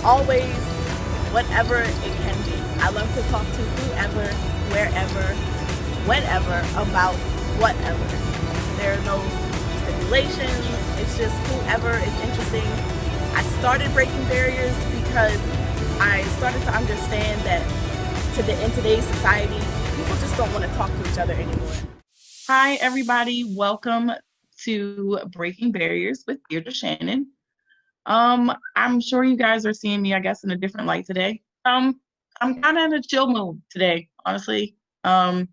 always whatever it can be. I love to talk to whoever, wherever, whenever about whatever. There are no stipulations. It's just whoever is interesting. I started breaking barriers because I started to understand that in today's society, people just don't want to talk to each other anymore. Hi, everybody. Welcome to Breaking Barriers with Deirdre Shannon. I'm sure you guys are seeing me, I guess, in a different light today. I'm kind of in a chill mood today, honestly. I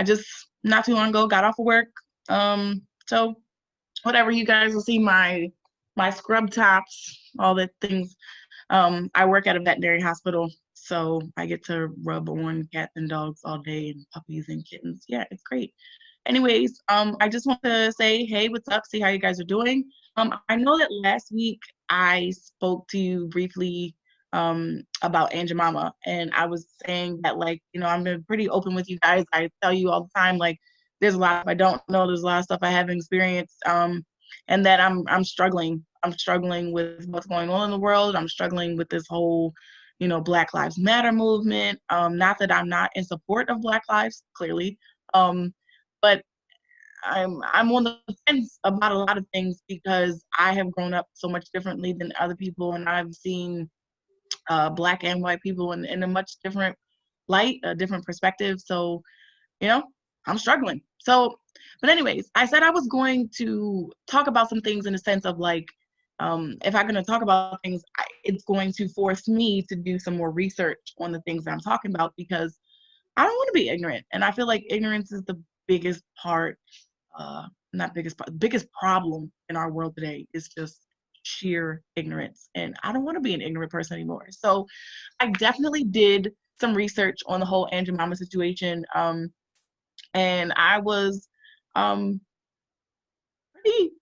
just not too long ago got off of work. So whatever, you guys will see my scrub tops, all the things. I work at a veterinary hospital, so I get to rub on cats and dogs all day and puppies and kittens. Yeah, it's great. Anyways, I just want to say, hey, what's up? See how you guys are doing. I know that last week I spoke to you briefly about Aunt Jemima, and I was saying that, like, I'm been pretty open with you guys. I tell you all the time, like, there's a lot I don't know, there's a lot of stuff I haven't experienced, and that I'm struggling. I'm struggling with what's going on in the world. I'm struggling with this whole, Black Lives Matter movement. Not that I'm not in support of Black lives, clearly, but I'm on the fence about a lot of things because I have grown up so much differently than other people, and I've seen Black and white people in a much different light, a different perspective. So, I'm struggling. So, but anyways, I said I was going to talk about some things in the sense of, like, if I'm going to talk about things, it's going to force me to do some more research on the things that I'm talking about, because I don't want to be ignorant. And I feel like ignorance is the biggest part, not biggest part, biggest problem in our world today is just sheer ignorance. And I don't want to be an ignorant person anymore. So I definitely did some research on the whole Aunt Jemima situation. And I was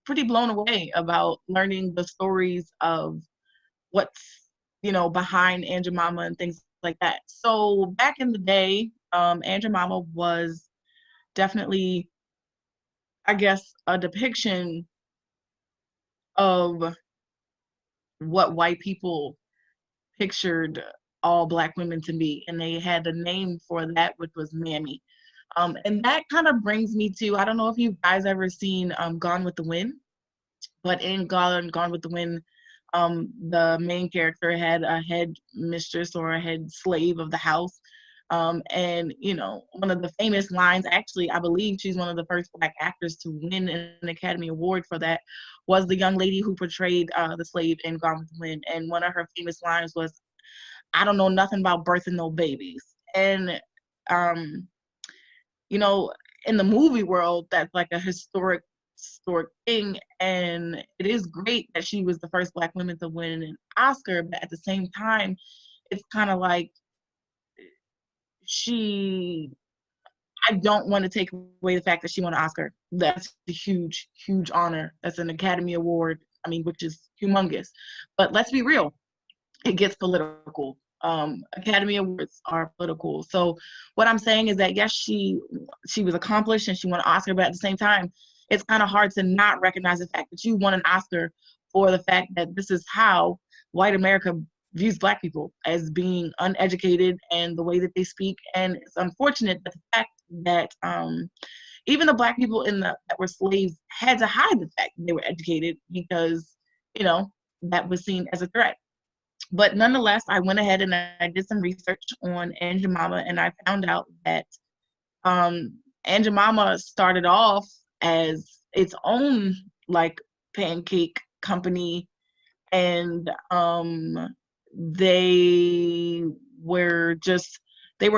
pretty blown away about learning the stories of what's behind Aunt Jemima and things like that. So back in the day, Aunt Jemima was definitely, I guess, a depiction of what white people pictured all Black women to be, and they had a name for that, which was Mammy. And that kind of brings me to, I don't know if you guys ever seen Gone with the Wind, but in Gone with the Wind, the main character had a head mistress or a head slave of the house. And one of the famous lines, actually, I believe she's one of the first Black actors to win an Academy Award for that, was the young lady who portrayed the slave in Gone with the Wind. And one of her famous lines was, "I don't know nothing about birthing no babies." And um, in the movie world, that's like a historic thing, and it is great that she was the first Black woman to win an Oscar, but at the same time, it's kind of like I don't want to take away the fact that she won an Oscar. That's a huge, huge honor. That's an Academy Award, I mean, which is humongous. But let's be real, it gets political. Academy Awards are political. So what I'm saying is that, yes, she was accomplished and she won an Oscar, but at the same time, it's kind of hard to not recognize the fact that you won an Oscar for the fact that this is how white America views Black people, as being uneducated and the way that they speak. And it's unfortunate that the fact that even the Black people that were slaves had to hide the fact that they were educated, because that was seen as a threat. But nonetheless, I went ahead and I did some research on Aunt Jemima, and I found out that Aunt Jemima started off as its own, like, pancake company, and they were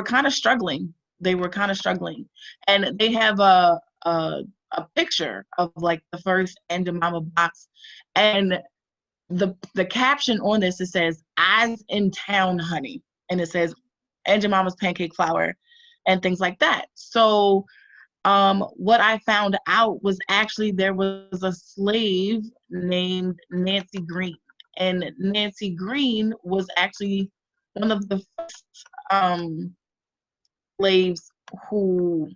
kind of struggling. They were kind of struggling, and they have a picture of, like, the first Aunt Jemima box, and the caption on this, it says, "Eyes in town, honey," and it says Aunt Jemima's pancake flour and things like that. So what I found out was, actually, there was a slave named Nancy Green, and Nancy Green was actually one of the first slaves who,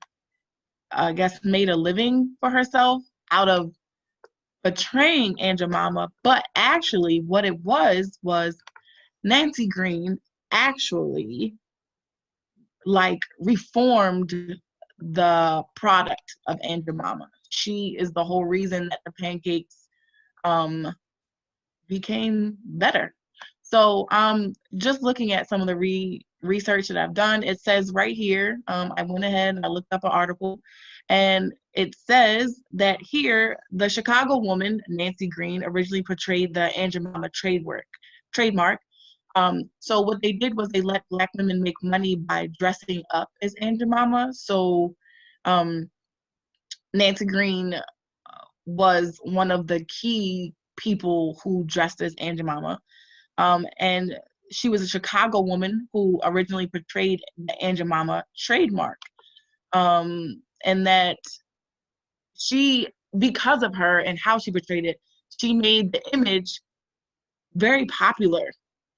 I guess, made a living for herself out of betraying Aunt Jemima. But actually what it was Nancy Green actually like reformed the product of Aunt Jemima. She is the whole reason that the pancakes um became better. So just looking at some of the research that I've done, it says right here, I went ahead and I looked up an article, and it says that here the Chicago woman Nancy Green originally portrayed the Aunt Jemima trademark. So what they did was they let Black women make money by dressing up as Aunt Jemima. So um, Nancy Green was one of the key people who dressed as Aunt Jemima. And she was a Chicago woman who originally portrayed the Aunt Jemima trademark. And that she, because of her and how she portrayed it, she made the image very popular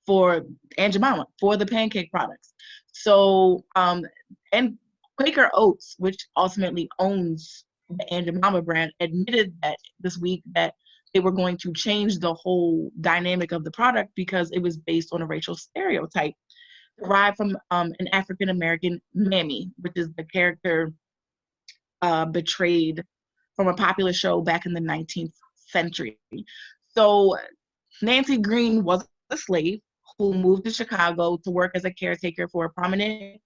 for Aunt Jemima, for the pancake products. So, and Quaker Oats, which ultimately owns the Aunt Jemima brand, admitted that this week that they were going to change the whole dynamic of the product because it was based on a racial stereotype derived from an African American mammy, which is the character betrayed from a popular show back in the 19th century. So Nancy Green was a slave who moved to Chicago to work as a caretaker for a prominent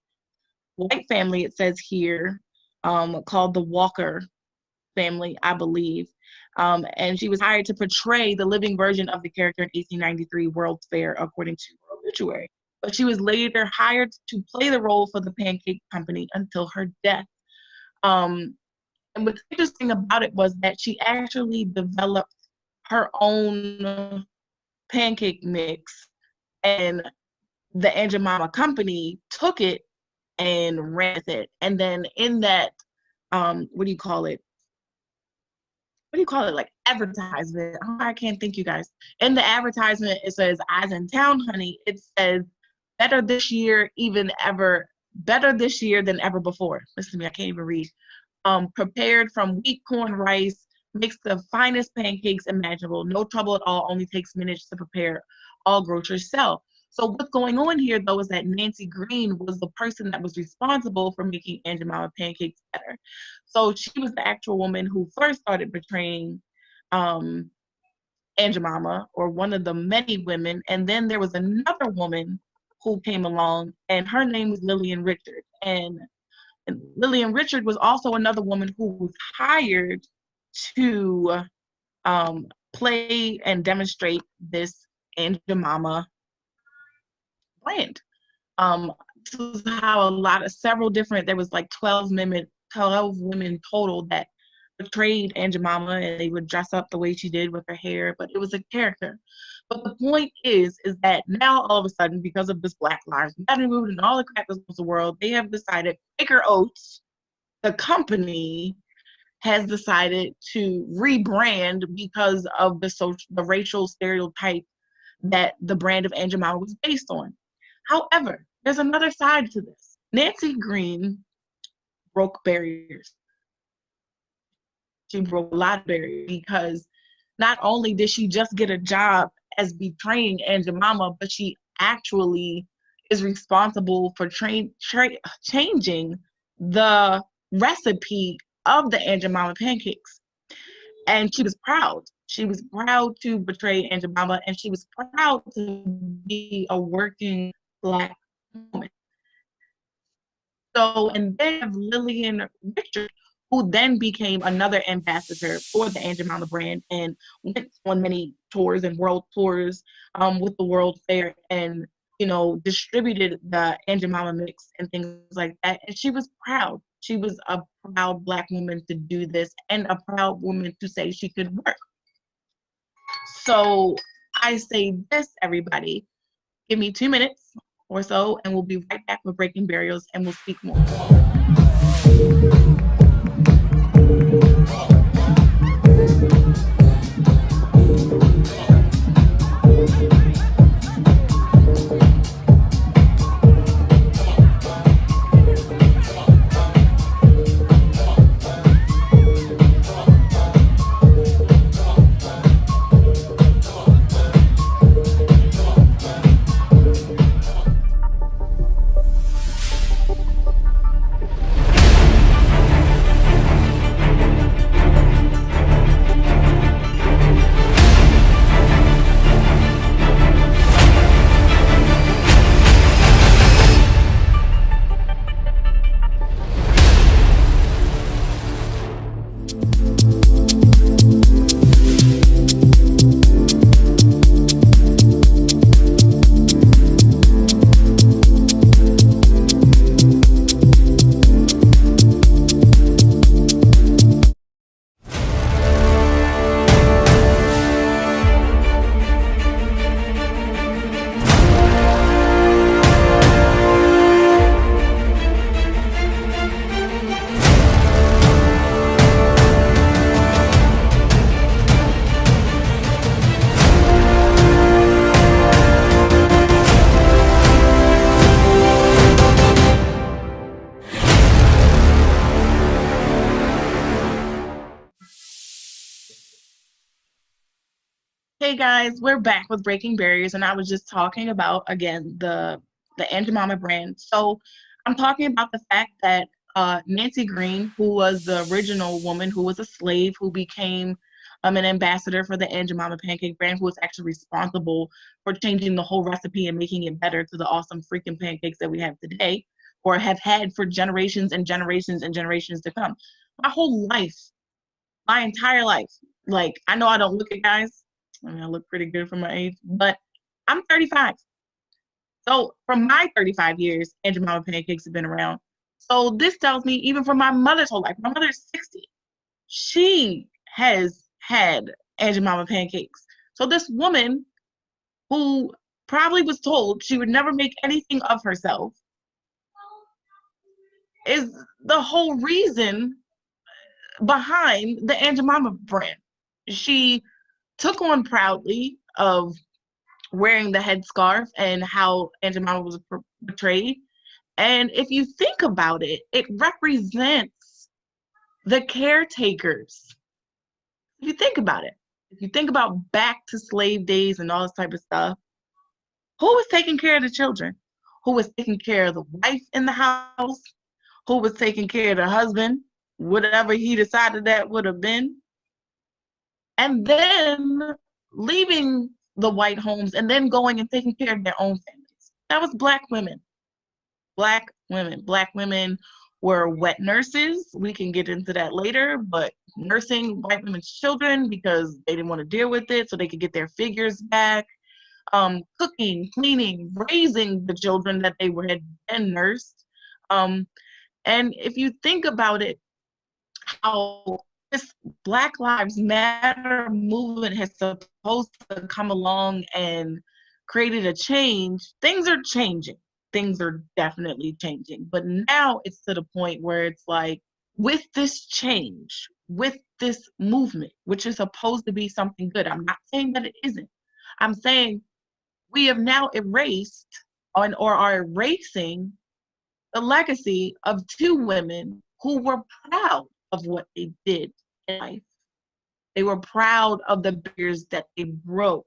white family, it says here, called the Walker family, I believe. And she was hired to portray the living version of the character in 1893 World's Fair, according to her obituary. But she was later hired to play the role for the Pancake Company until her death. And what's interesting about it was that she actually developed her own pancake mix, and the Aunt Jemima Company took it and ran with it. And then in that, what do you call it? Like advertisement. Oh, I can't think, you guys. In the advertisement, it says, "Eyes in town, honey." It says, "Better this year, better this year than ever before." Listen to me, I can't even read. Prepared from wheat, corn, rice, makes the finest pancakes imaginable. No trouble at all, only takes minutes to prepare. All grocers sell. So what's going on here, though, is that Nancy Green was the person that was responsible for making Aunt Jemima pancakes better. So she was the actual woman who first started betraying Aunt Jemima, or one of the many women. And then there was another woman who came along, and her name was Lillian Richard. And Lillian Richard was also another woman who was hired to play and demonstrate this Aunt Jemima brand. This was how there was like 12 women total that portrayed Aunt Jemima, and they would dress up the way she did with her hair, but it was a character. But the point is that now all of a sudden, because of this Black Lives Matter movement and all the crap that's in the world, they have decided, Quaker Oats, the company, has decided to rebrand because of the racial stereotype that the brand of Aunt Jemima was based on. However, there's another side to this. Nancy Green broke barriers. She broke a lot of barriers because not only did she just get a job as betraying Aunt Jemima, but she actually is responsible for changing the recipe of the Aunt Jemima pancakes. And she was proud. She was proud to betray Aunt Jemima, and she was proud to be a working Black woman. So, and then have Lillian Richard, who then became another ambassador for the Aunt Jemima brand and went on many tours and world tours with the World Fair, and distributed the Aunt Jemima mix and things like that. And she was proud. She was a proud Black woman to do this, and a proud woman to say she could work. So I say this, everybody, give me 2 minutes or so, and we'll be right back with Breaking Barriers, and we'll speak more. Hey guys, we're back with Breaking Barriers, and I was just talking about again the Aunt Jemima brand. So I'm talking about the fact that Nancy Green, who was the original woman who was a slave, who became an ambassador for the Aunt Jemima pancake brand, who was actually responsible for changing the whole recipe and making it better to the awesome freaking pancakes that we have today, or have had for generations and generations and generations to come. My whole life, my entire life, like I know I don't look it, guys. I mean, I look pretty good for my age, but I'm 35. So from my 35 years, Aunt Jemima pancakes have been around. So this tells me even for my mother's whole life, my mother's 60, she has had Aunt Jemima pancakes. So this woman who probably was told she would never make anything of herself is the whole reason behind the Aunt Jemima brand. She took on proudly of wearing the headscarf and how Aunt Jemima was portrayed. And if you think about it, it represents the caretakers. If you think about it, if you think about back to slave days and all this type of stuff, who was taking care of the children? Who was taking care of the wife in the house? Who was taking care of the husband? Whatever he decided that would have been. And then leaving the white homes and then going and taking care of their own families. That was Black women. Black women. Black women were wet nurses. We can get into that later, but nursing white women's children because they didn't want to deal with it so they could get their figures back. Cooking, cleaning, raising the children that they had been nursed. And if you think about it, how this Black Lives Matter movement has supposed to come along and created a change, things are changing. Things are definitely changing. But now it's to the point where it's like, with this change, with this movement, which is supposed to be something good, I'm not saying that it isn't. I'm saying we have now erased or are erasing the legacy of two women who were proud of what they did in life. They were proud of the barriers that they broke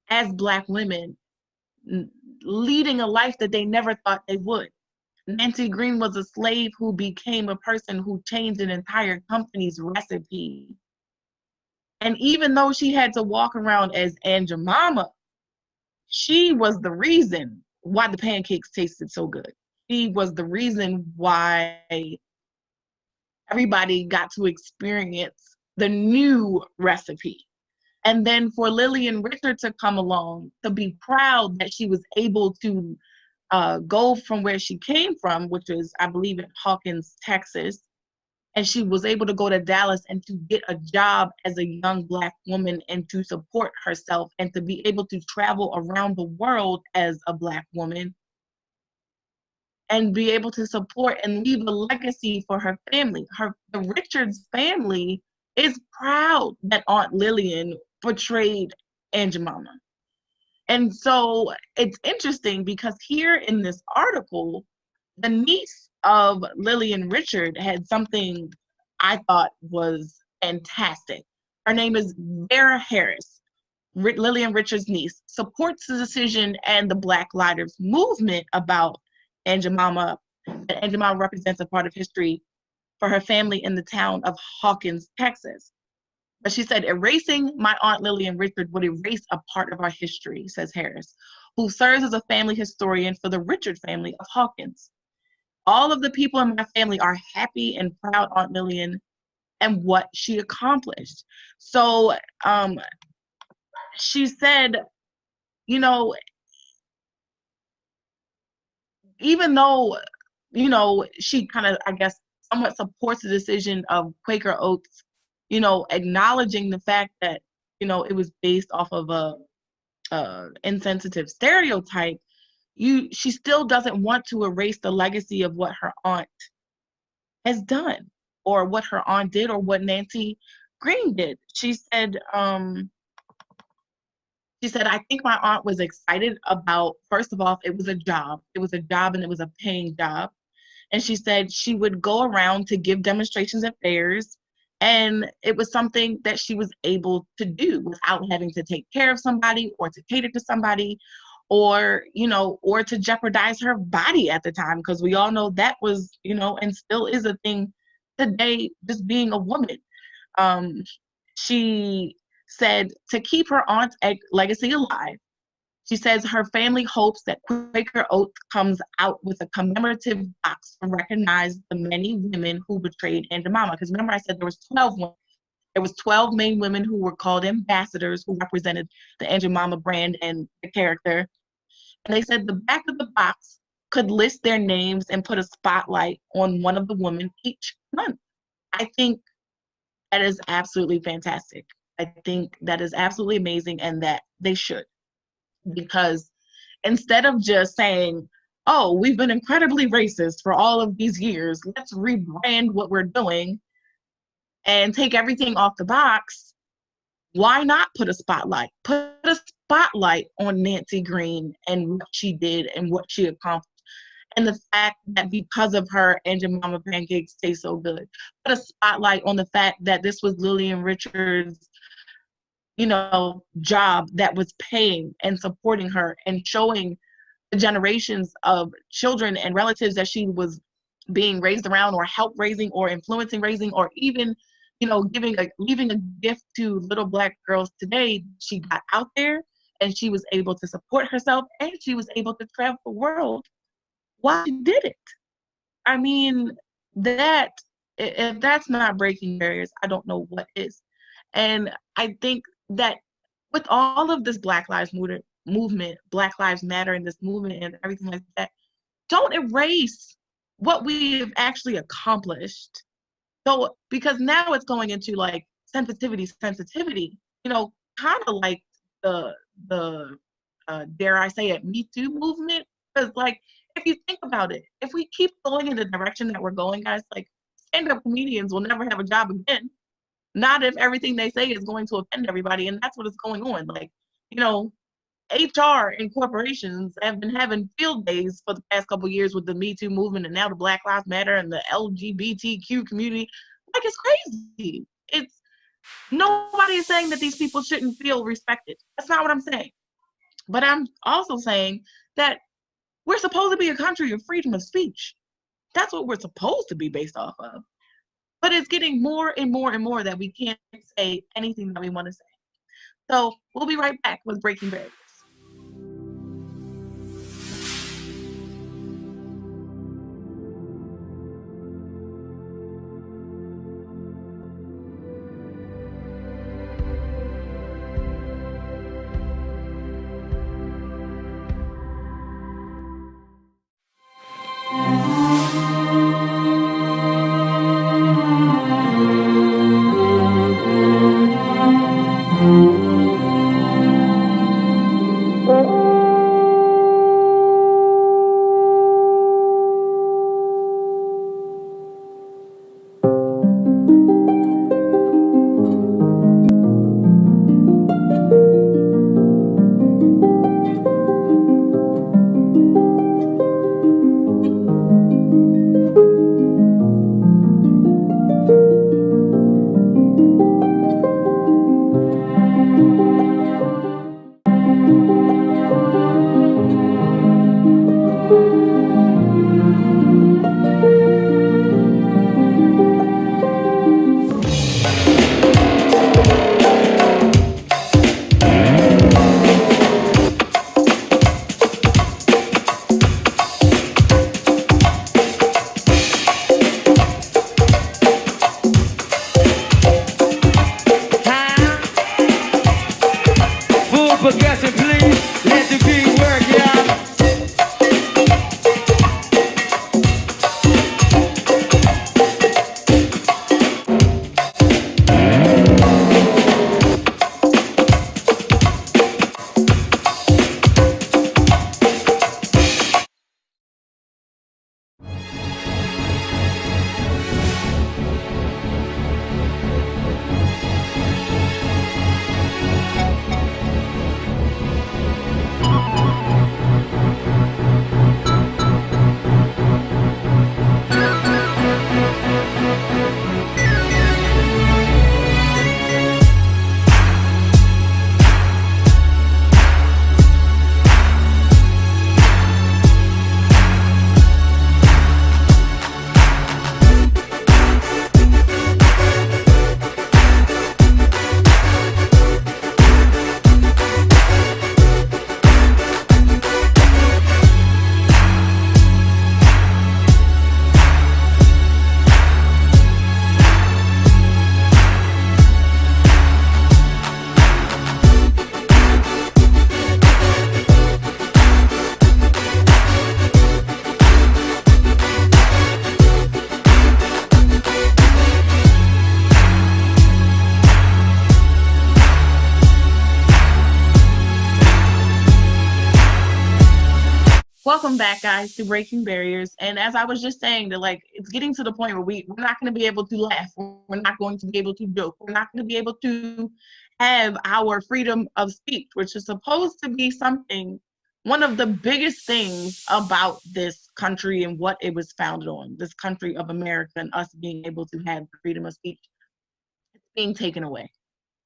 as Black women, leading a life that they never thought they would. Nancy Green was a slave who became a person who changed an entire company's recipe. And even though she had to walk around as Aunt Jemima, she was the reason why the pancakes tasted so good. She was the reason why everybody got to experience the new recipe. And then for Lillian Richard to come along, to be proud that she was able to go from where she came from, which is, I believe, in Hawkins, Texas, and she was able to go to Dallas and to get a job as a young Black woman and to support herself and to be able to travel around the world as a Black woman and be able to support and leave a legacy for her family. The Richards family is proud that Aunt Lillian portrayed Aunt Jemima. And so it's interesting because here in this article, the niece of Lillian Richard had something I thought was fantastic. Her name is Vera Harris. Lillian Richard's niece supports the decision and the Black Lives movement about Aunt Jemima. That Aunt Jemima represents a part of history for her family in the town of Hawkins, Texas. But she said, erasing my Aunt Lillian Richard would erase a part of our history, says Harris, who serves as a family historian for the Richard family of Hawkins. All of the people in my family are happy and proud Aunt Lillian and what she accomplished. So she said, you know, even though, you know, she kind of, I guess, somewhat supports the decision of Quaker Oats, you know, acknowledging the fact that, you know, it was based off of a insensitive stereotype, she still doesn't want to erase the legacy of what her aunt has done or what her aunt did or what Nancy Green did. She said, I think my aunt was excited about, first of all, it was a job. It was a job and it was a paying job. And she said she would go around to give demonstrations at fairs And it was something that she was able to do without having to take care of somebody or to cater to somebody or, or to jeopardize her body at the time. Because we all know that was, and still is a thing today, just being a woman. She said to keep her aunt's legacy alive, she says her family hopes that Quaker Oats comes out with a commemorative box to recognize the many women who betrayed Aunt Jemima. Because remember, I said there was 12 women. There was 12 main women who were called ambassadors who represented the Aunt Jemima brand and the character. And they said the back of the box could list their names and put a spotlight on one of the women each month. I think that is absolutely fantastic. I think that is absolutely amazing and that they should. Because instead of just saying, oh, we've been incredibly racist for all of these years, let's rebrand what we're doing and take everything off the box, why not put a spotlight? Put a spotlight on Nancy Green and what she did and what she accomplished. And the fact that because of her, Aunt Jemima pancakes taste so good. Put a spotlight on the fact that this was Lillian Richards' job that was paying and supporting her and showing the generations of children and relatives that she was being raised around or help raising or influencing raising or even, leaving a gift to little Black girls today. She got out there and she was able to support herself and she was able to travel the world while she did it. I mean, if that's not breaking barriers, I don't know what is. And I think that with all of this Black Lives movement, Black Lives Matter and this movement and everything like that, don't erase what we have actually accomplished. So, because now it's going into like sensitivity, kind of like the dare I say it, Me Too movement. Because like, if you think about it, if we keep going in the direction that we're going, guys, like stand-up comedians will never have a job again. Not if everything they say is going to offend everybody, and that's what is going on. Like, HR and corporations have been having field days for the past couple of years with the Me Too movement and now the Black Lives Matter and the LGBTQ community. Like, it's crazy. It's nobody is saying that these people shouldn't feel respected. That's not what I'm saying. But I'm also saying that we're supposed to be a country of freedom of speech. That's what we're supposed to be based off of. But it's getting more and more and more that we can't say anything that we want to say. So we'll be right back with Breaking Barriers. Welcome back, guys, to Breaking Barriers. And as I was just saying, that like it's getting to the point where we're not going to be able to laugh. We're not going to be able to joke. We're not going to be able to have our freedom of speech, which is supposed to be something, one of the biggest things about this country and what it was founded on, this country of America and us being able to have freedom of speech. It's being taken away.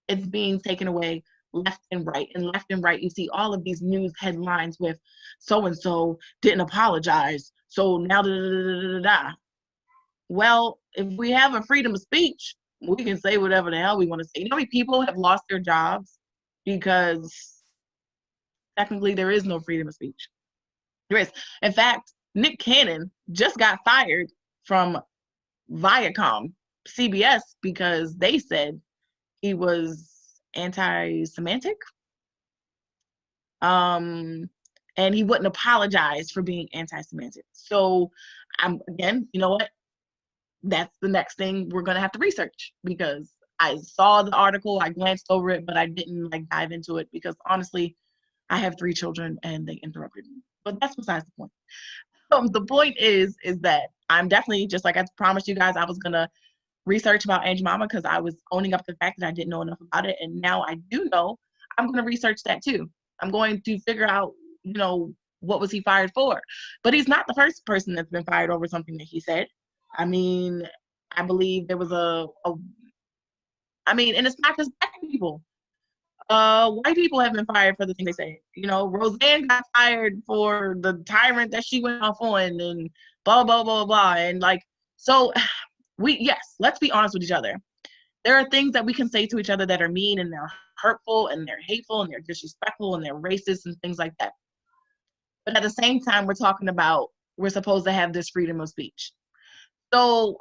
It's being taken away left and right. And left and right, you see all of these news headlines with so and so didn't apologize. So now, da, da, da, da, da, da. Well, if we have a freedom of speech, we can say whatever the hell we want to say. You know how many people have lost their jobs because technically there is no freedom of speech? There is. In fact, Nick Cannon just got fired from Viacom, CBS, because they said he was anti-Semitic, and he wouldn't apologize for being anti-Semitic. So, again, you know what? That's the next thing we're gonna have to research, because I saw the article, I glanced over it, but I didn't like dive into it because honestly, I have 3 children and they interrupted me. But that's besides the point. The point is that I'm definitely, just like I promised you guys, I was gonna research about Aunt Jemima because I was owning up to the fact that I didn't know enough about it, and now I do know. I'm going to research that too. I'm going to figure out, what was he fired for? But he's not the first person that's been fired over something that he said. I mean, I believe there was and it's not just black people. White people have been fired for the things they say. Roseanne got fired for the tyrant that she went off on, and blah blah blah blah, and like so. Let's be honest with each other. There are things that we can say to each other that are mean and they're hurtful and they're hateful and they're disrespectful and they're racist and things like that. But at the same time, we're supposed to have this freedom of speech. So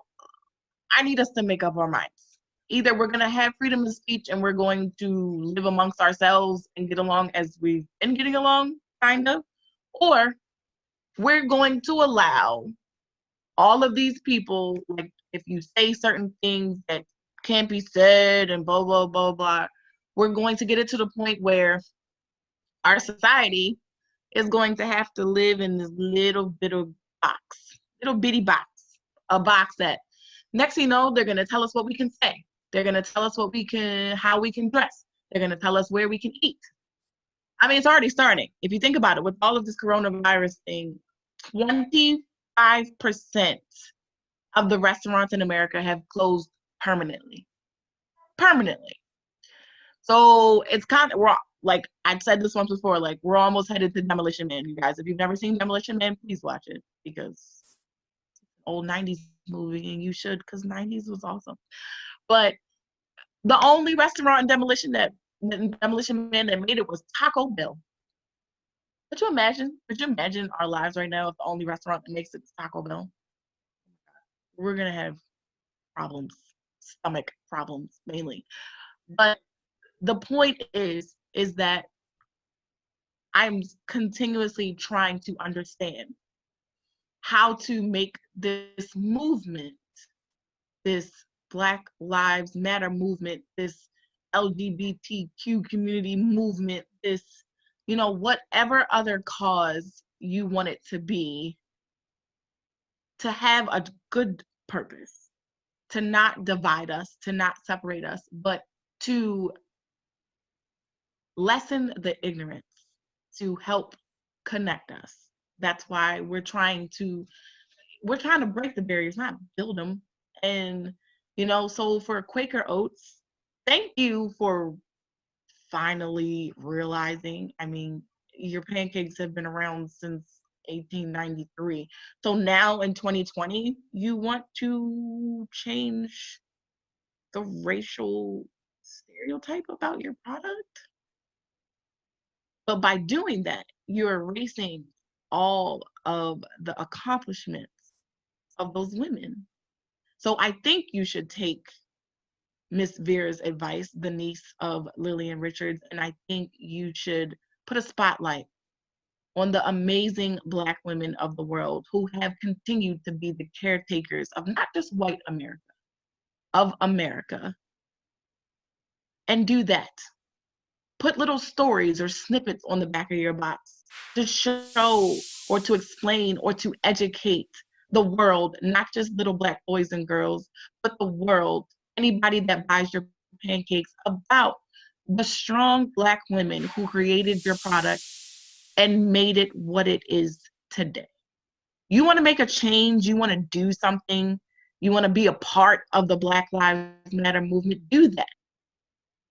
I need us to make up our minds. Either we're going to have freedom of speech and we're going to live amongst ourselves and get along as we've been getting along, kind of, or we're going to allow all of these people, like if you say certain things that can't be said and blah, blah, blah, blah, we're going to get it to the point where our society is going to have to live in this little bitty box, a box that next thing you know, they're going to tell us what we can say. They're going to tell us how we can dress. They're going to tell us where we can eat. I mean, it's already starting. If you think about it, with all of this coronavirus thing, 25% of the restaurants in America have closed permanently. So it's kind of rough. Like I've said this once before, like we're almost headed to Demolition Man, you guys. If you've never seen Demolition Man, please watch it because it's an old 90s movie and you should, because 90s was awesome. But the only restaurant in Demolition Man that made it was Taco Bell. Could you imagine? Could you imagine our lives right now if the only restaurant that makes it is Taco Bell? We're gonna have problems, stomach problems mainly. But the point is that I'm continuously trying to understand how to make this movement, this Black Lives Matter movement, this LGBTQ community movement, this, whatever other cause you want it to be, to have a good purpose, to not divide us, to not separate us, but to lessen the ignorance, to help connect us. That's why we're trying to break the barriers, not build them. And, so for Quaker Oats, thank you for finally realizing, I mean, your pancakes have been around since 1893. So now in 2020, you want to change the racial stereotype about your product? But by doing that, you're erasing all of the accomplishments of those women. So I think you should take Miss Vera's advice, the niece of Lillian Richards, and I think you should put a spotlight on the amazing Black women of the world who have continued to be the caretakers of not just white America, of America. And do that. Put little stories or snippets on the back of your box to show or to explain or to educate the world, not just little Black boys and girls, but the world, anybody that buys your pancakes, about the strong Black women who created your product and made it what it is today. You want to make a change, you want to do something, you want to be a part of the Black Lives Matter movement, do that.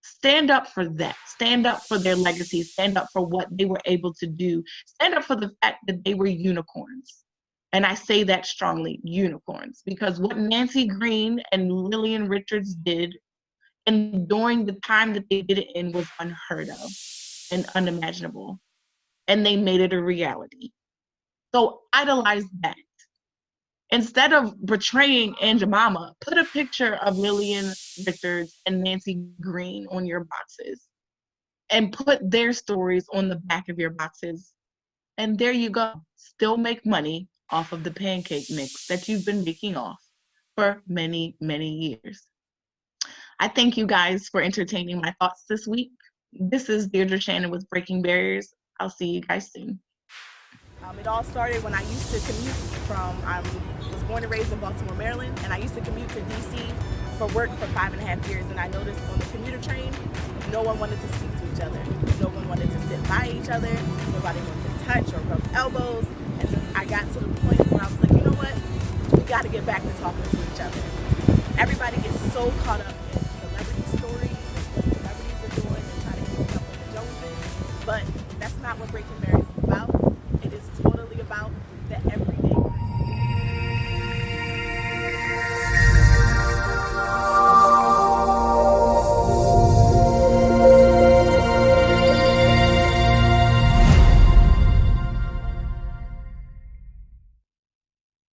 Stand up for that. Stand up for their legacy. Stand up for what they were able to do. Stand up for the fact that they were unicorns. And I say that strongly, unicorns, because what Nancy Green and Lillian Richards did, and during the time that they did it in, was unheard of and unimaginable. And they made it a reality. So idolize that. Instead of betraying Aunt Jemima, put a picture of Lillian Richards and Nancy Green on your boxes and put their stories on the back of your boxes. And there you go. Still make money off of the pancake mix that you've been making off for many, many years. I thank you guys for entertaining my thoughts this week. This is Deirdre Shannon with Breaking Barriers. I'll see you guys soon. It all started when I used to commute I was born and raised in Baltimore, Maryland, and I used to commute to DC for work for 5.5 years. And I noticed on the commuter train, no one wanted to speak to each other. No one wanted to sit by each other. Nobody wanted to touch or rub elbows. And I got to the point where I was like, you know what? We got to get back to talking to each other. Everybody gets so caught up in celebrity stories and what celebrities are doing and trying to keep up with the Joneses. But that's not what Breaking Barriers